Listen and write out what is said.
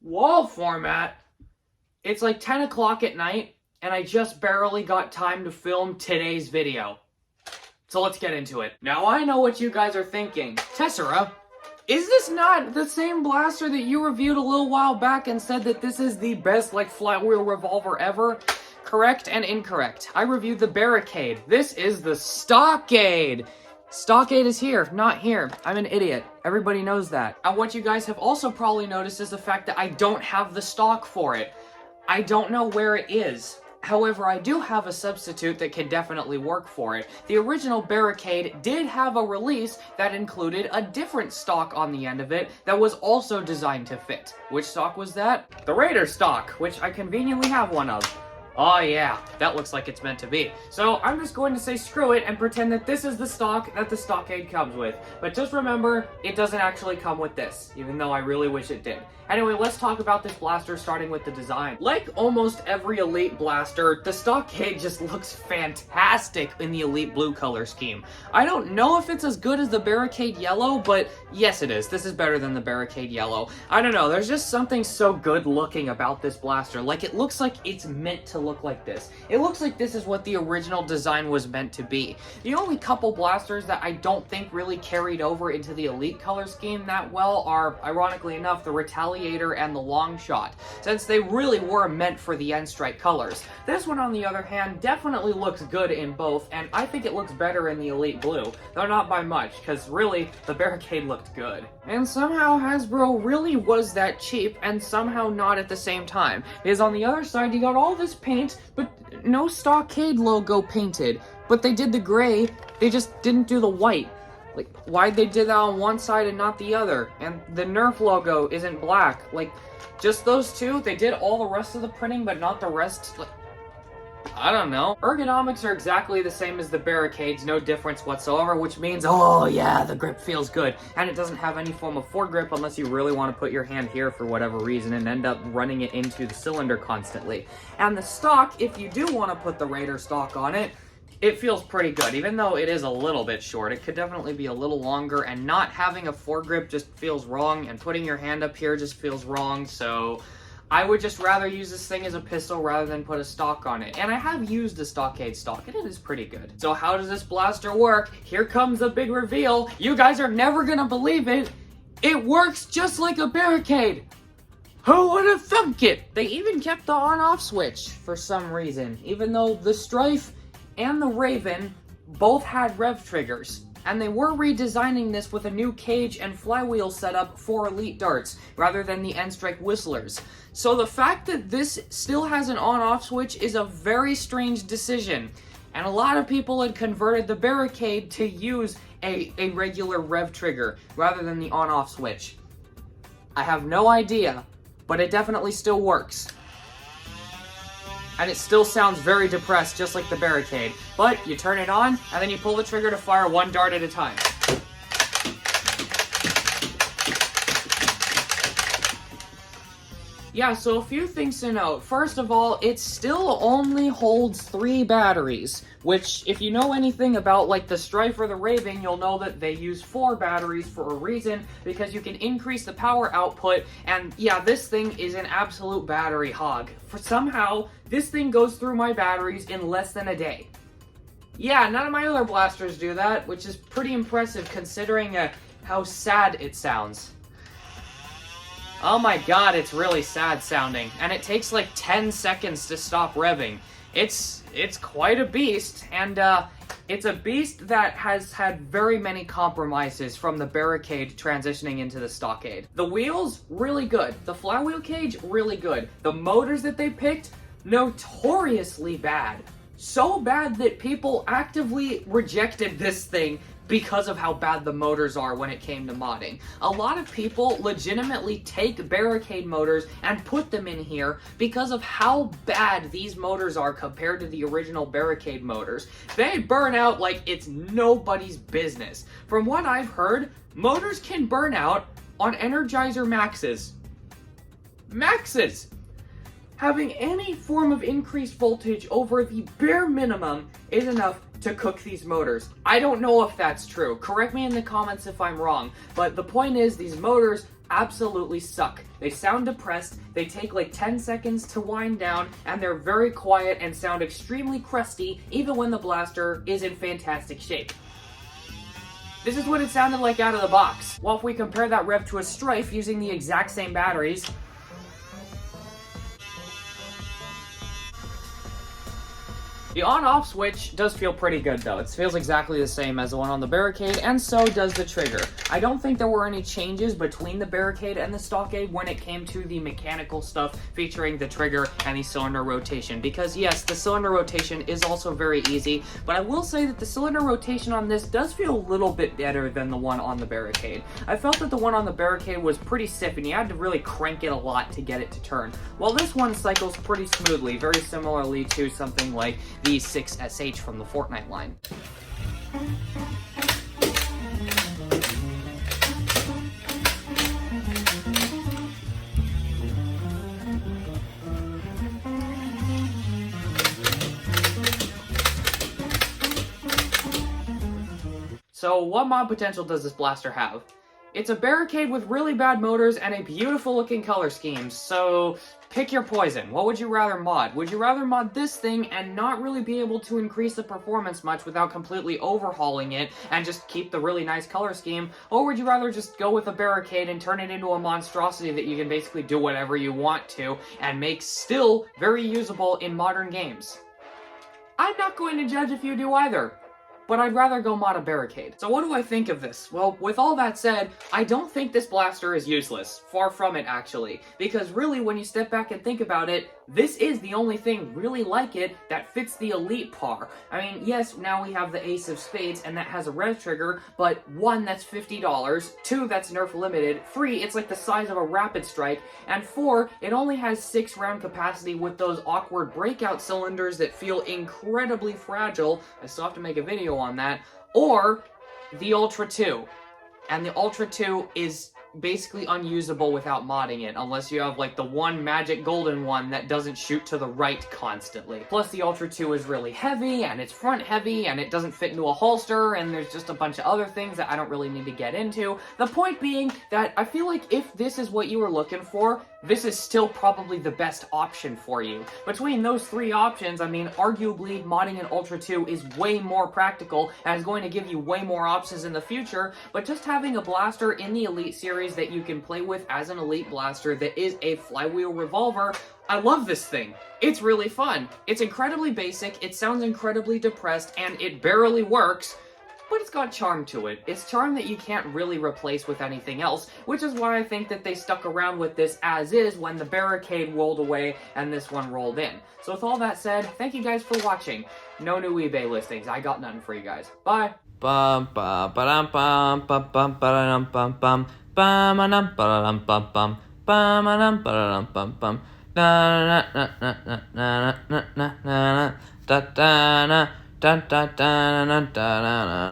wall format. It's like 10 o'clock at night, and I just barely got time to film today's video. So let's get into it. Now I know what you guys are thinking. Tessera, is this not the same blaster that you reviewed a little while back and said that this is the best, like, flywheel revolver ever? Correct and incorrect. I reviewed the Barricade. This is the Stockade. Stockade is here, not here. I'm an idiot. Everybody knows that. And what you guys have also probably noticed is the fact that I don't have the stock for it. I don't know where it is. However, I do have a substitute that can definitely work for it. The original Barricade did have a release that included a different stock on the end of it that was also designed to fit. Which stock was that? The Raider stock, which I conveniently have one of. Oh yeah, that looks like it's meant to be. So I'm just going to say screw it and pretend that this is the stock that the Stockade comes with. But just remember, it doesn't actually come with this, even though I really wish it did. Anyway, let's talk about this blaster, starting with the design. Like almost every Elite blaster, the Stockade just looks fantastic in the Elite blue color scheme. I don't know if it's as good as the Barricade yellow, but yes it is. This is better than the Barricade yellow. I don't know, there's just something so good looking about this blaster. Like, it looks like it's meant to look like this. It looks like this is what the original design was meant to be. The only couple blasters that I don't think really carried over into the Elite color scheme that well are, ironically enough, the Retaliator and the Longshot, since they really were meant for the N-Strike colors. This one, on the other hand, definitely looks good in both, and I think it looks better in the Elite blue, though not by much, because really, the Barricade looked good. And somehow Hasbro really was that cheap, and somehow not at the same time, because on the other side, you got all this paint, but no Stockade logo painted. But they did the gray, they just didn't do the white. Like, why'd they do that on one side and not the other? And the Nerf logo isn't black. Like, just those two? They did all the rest of the printing, but not the rest? Like, I don't know. Ergonomics are exactly the same as the Barricades, no difference whatsoever, which means, oh yeah, the grip feels good. And it doesn't have any form of foregrip unless you really want to put your hand here for whatever reason and end up running it into the cylinder constantly. And the stock, if you do want to put the Raider stock on it, it feels pretty good. Even though it is a little bit short, it could definitely be a little longer, and not having a foregrip just feels wrong, and putting your hand up here just feels wrong, so I would just rather use this thing as a pistol rather than put a stock on it. And I have used the Stockade stock, and it is pretty good. So how does this blaster work? Here comes the big reveal. You guys are never gonna believe it. It works just like a Barricade. Who would have thunk it? They even kept the on-off switch for some reason, even though the Strife and the Raven both had rev triggers, and they were redesigning this with a new cage and flywheel setup for Elite darts, rather than the N-Strike Whistlers. So the fact that this still has an on-off switch is a very strange decision, and a lot of people had converted the Barricade to use a regular rev trigger, rather than the on-off switch. I have no idea, but it definitely still works. And it still sounds very depressed, just like the Barricade. But you turn it on, and then you pull the trigger to fire one dart at a time. Yeah, so a few things to note. First of all, it still only holds 3 batteries, which, if you know anything about, like, the Strife or the Raven, you'll know that they use 4 batteries for a reason, because you can increase the power output, and yeah, this thing is an absolute battery hog. For somehow, this thing goes through my batteries in less than a day. Yeah, none of my other blasters do that, which is pretty impressive considering how sad it sounds. Oh my god, it's really sad sounding, and it takes like 10 seconds to stop revving. It's quite a beast, and it's a beast that has had very many compromises from the Barricade transitioning into the Stockade. The wheels, really good. The flywheel cage, really good. The motors that they picked, notoriously bad. So bad that people actively rejected this thing because of how bad the motors are when it came to modding. A lot of people legitimately take Barricade motors and put them in here because of how bad these motors are compared to the original Barricade motors. They burn out like it's nobody's business. From what I've heard, motors can burn out on Energizer Maxes. Maxes! Having any form of increased voltage over the bare minimum is enough to cook these motors. I don't know if that's true. Correct me in the comments if I'm wrong. But the point is, these motors absolutely suck. They sound depressed, they take like 10 seconds to wind down, and they're very quiet and sound extremely crusty even when the blaster is in fantastic shape. This is what it sounded like out of the box. Well, if we compare that rev to a Strife using the exact same batteries, the on-off switch does feel pretty good though. It feels exactly the same as the one on the Barricade, and so does the trigger. I don't think there were any changes between the Barricade and the Stockade when it came to the mechanical stuff featuring the trigger and the cylinder rotation, because yes, the cylinder rotation is also very easy, but I will say that the cylinder rotation on this does feel a little bit better than the one on the Barricade. I felt that the one on the Barricade was pretty stiff and you had to really crank it a lot to get it to turn, while this one cycles pretty smoothly, very similarly to something like the 6SH from the Fortnite line. So what mod potential does this blaster have? It's a Barricade with really bad motors and a beautiful looking color scheme, so pick your poison. What would you rather mod? Would you rather mod this thing and not really be able to increase the performance much without completely overhauling it and just keep the really nice color scheme? Or would you rather just go with a Barricade and turn it into a monstrosity that you can basically do whatever you want to and make still very usable in modern games? I'm not going to judge if you do either, but I'd rather go mod a Barricade. So what do I think of this? Well, with all that said, I don't think this blaster is useless. Far from it, actually. Because really, when you step back and think about it, this is the only thing really like it that fits the Elite par. I mean, yes, now we have the Ace of Spades, and that has a rev trigger, but 1, that's $50, 2, that's Nerf limited, 3, it's like the size of a Rapid Strike, and 4, it only has 6 round capacity with those awkward breakout cylinders that feel incredibly fragile. I still have to make a video on that. Or the Ultra 2. And the Ultra 2 is basically unusable without modding it, unless you have like the one magic golden one that doesn't shoot to the right constantly. Plus the Ultra 2 is really heavy, and it's front heavy, and it doesn't fit into a holster, and there's just a bunch of other things that I don't really need to get into. The point being that I feel like if this is what you were looking for, this is still probably the best option for you. Between those 3 options, I mean, arguably modding an Ultra 2 is way more practical and is going to give you way more options in the future, but just having a blaster in the Elite series that you can play with as an Elite blaster that is a flywheel revolver, I love this thing. It's really fun. It's incredibly basic, it sounds incredibly depressed, and it barely works, but it's got charm to it. It's charm that you can't really replace with anything else, which is why I think that they stuck around with this as is when the Barricade rolled away and this one rolled in. So with all that said, thank you guys for watching. No new eBay listings. I got nothing for you guys. Bye. Bum ba ba dum bum bum bum ba dum bum bum bum dum ba dum bum bum bum dum ba dum bum bum na na na na na na na na da da na da da da na da na.